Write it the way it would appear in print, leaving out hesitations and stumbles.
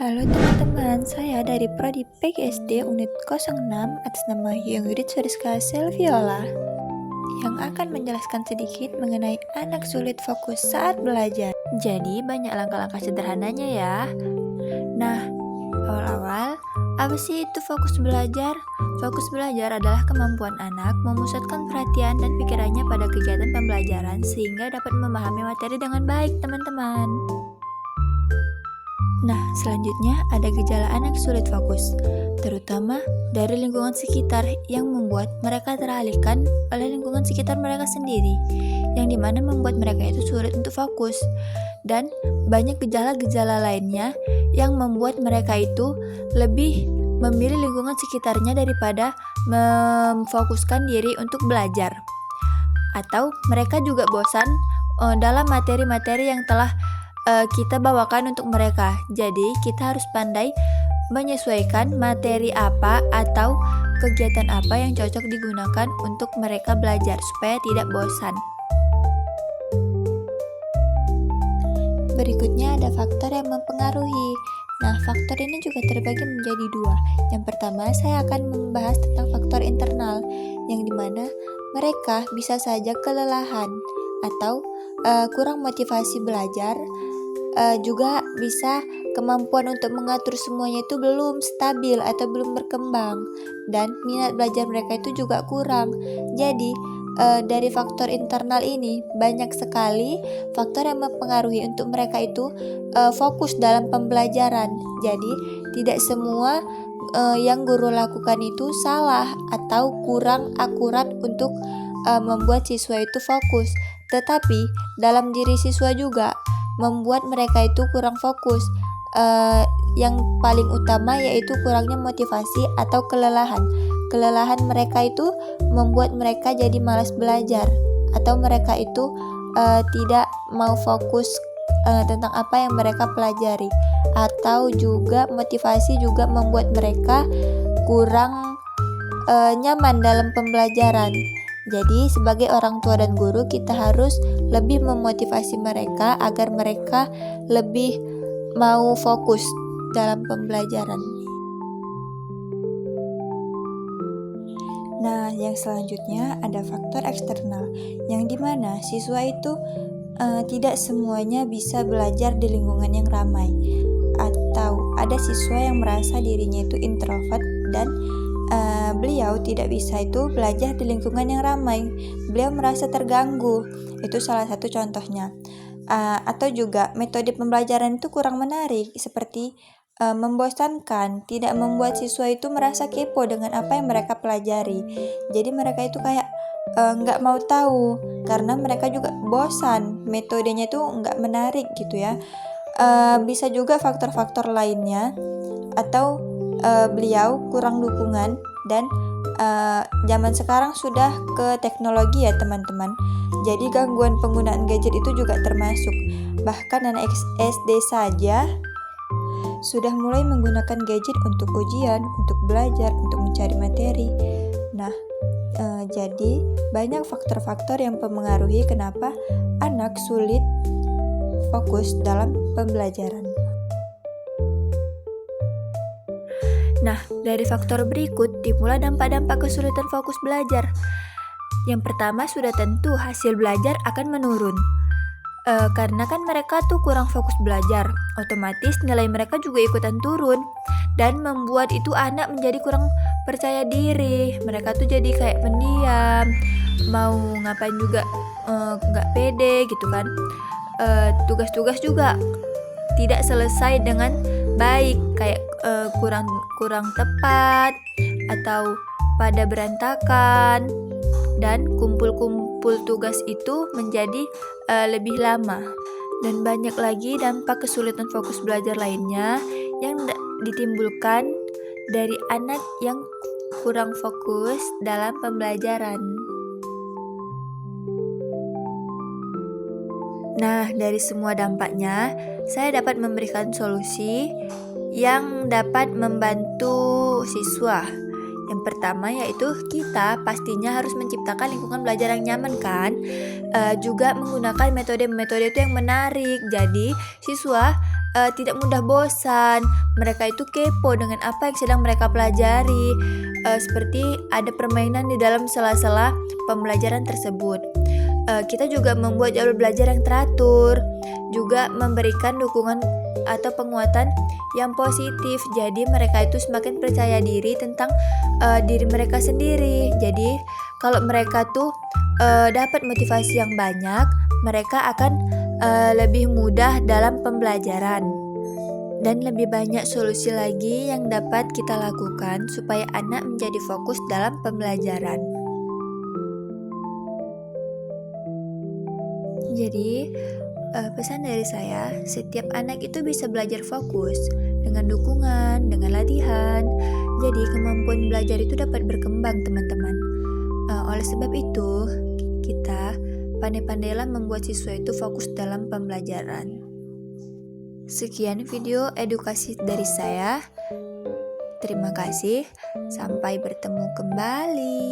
Halo teman-teman, saya dari Prodi PGSD Unit 06 atas nama Yungrid Suriska Selviola yang akan menjelaskan sedikit mengenai anak sulit fokus saat belajar. Jadi banyak langkah-langkah sederhananya ya. Nah, awal-awal, apa sih itu fokus belajar? Fokus belajar adalah kemampuan anak memusatkan perhatian dan pikirannya pada kegiatan pembelajaran sehingga dapat memahami materi dengan baik, teman-teman. Nah, selanjutnya ada gejala anak sulit fokus, terutama dari lingkungan sekitar yang membuat mereka teralihkan oleh lingkungan sekitar mereka sendiri, yang dimana membuat mereka itu sulit untuk fokus. Dan banyak gejala-gejala lainnya yang membuat mereka itu lebih memilih lingkungan sekitarnya daripada memfokuskan diri untuk belajar. Atau mereka juga bosan dalam materi-materi yang telah kita bawakan untuk mereka. Jadi kita harus pandai menyesuaikan materi apa atau kegiatan apa yang cocok digunakan untuk mereka belajar supaya tidak bosan. Berikutnya ada faktor yang mempengaruhi. Nah, faktor ini juga terbagi menjadi dua. Yang pertama, saya akan membahas tentang faktor internal, yang dimana mereka bisa saja kelelahan atau kurang motivasi belajar. Juga bisa kemampuan untuk mengatur semuanya itu belum stabil atau belum berkembang, dan minat belajar mereka itu juga kurang. Jadi dari faktor internal ini banyak sekali faktor yang mempengaruhi untuk mereka itu fokus dalam pembelajaran. Jadi tidak semua yang guru lakukan itu salah atau kurang akurat untuk membuat siswa itu fokus, tetapi dalam diri siswa juga membuat mereka itu kurang fokus. Yang paling utama yaitu kurangnya motivasi atau kelelahan. Kelelahan mereka itu membuat mereka jadi malas belajar, atau mereka itu tidak mau fokus tentang apa yang mereka pelajari, atau juga motivasi juga membuat mereka kurang nyaman dalam pembelajaran. Jadi sebagai orang tua dan guru, kita harus lebih memotivasi mereka agar mereka lebih mau fokus dalam pembelajaran. Nah, yang selanjutnya ada faktor eksternal, yang dimana siswa itu tidak semuanya bisa belajar di lingkungan yang ramai, atau ada siswa yang merasa dirinya itu introvert dan beliau tidak bisa itu belajar di lingkungan yang ramai. Beliau merasa terganggu. Itu salah satu contohnya. Atau juga metode pembelajaran itu kurang menarik, seperti membosankan, tidak membuat siswa itu merasa kepo dengan apa yang mereka pelajari. Jadi mereka itu kayak nggak mau tahu karena mereka juga bosan. Metodenya itu nggak menarik gitu ya. Bisa juga faktor-faktor lainnya, atau beliau kurang dukungan, dan zaman sekarang sudah ke teknologi ya teman-teman. Jadi gangguan penggunaan gadget itu juga termasuk. Bahkan anak SD saja sudah mulai menggunakan gadget untuk ujian, untuk belajar, untuk mencari materi. Nah, jadi banyak faktor-faktor yang mempengaruhi kenapa anak sulit fokus dalam pembelajaran. Nah, dari faktor berikut dimulai dampak-dampak kesulitan fokus belajar. Yang pertama, sudah tentu hasil belajar akan menurun. Karena kan mereka tuh kurang fokus belajar, otomatis nilai mereka juga ikutan turun, dan membuat itu anak menjadi kurang percaya diri. Mereka tuh jadi kayak pendiam, mau ngapain juga nggak pede gitu kan. Tugas-tugas juga tidak selesai dengan baik, kayak kurang tepat atau pada berantakan, dan kumpul-kumpul tugas itu menjadi lebih lama. Dan banyak lagi dampak kesulitan fokus belajar lainnya yang ditimbulkan dari anak yang kurang fokus dalam pembelajaran. Nah, dari semua dampaknya, saya dapat memberikan solusi yang dapat membantu siswa. Yang pertama yaitu kita pastinya harus menciptakan lingkungan belajar yang nyaman kan. Juga menggunakan metode-metode itu yang menarik. Jadi siswa tidak mudah bosan. Mereka itu kepo dengan apa yang sedang mereka pelajari. Seperti ada permainan di dalam sela-sela pembelajaran tersebut. Kita juga membuat jadwal belajar yang teratur, juga memberikan dukungan atau penguatan yang positif. Jadi mereka itu semakin percaya diri tentang diri mereka sendiri. Jadi kalau mereka tuh dapat motivasi yang banyak, mereka akan lebih mudah dalam pembelajaran. Dan lebih banyak solusi lagi yang dapat kita lakukan supaya anak menjadi fokus dalam pembelajaran. Jadi, pesan dari saya, setiap anak itu bisa belajar fokus dengan dukungan, dengan latihan. Jadi, kemampuan belajar itu dapat berkembang, teman-teman. Oleh sebab itu, kita pandai-pandailah membuat siswa itu fokus dalam pembelajaran. Sekian video edukasi dari saya. Terima kasih. Sampai bertemu kembali.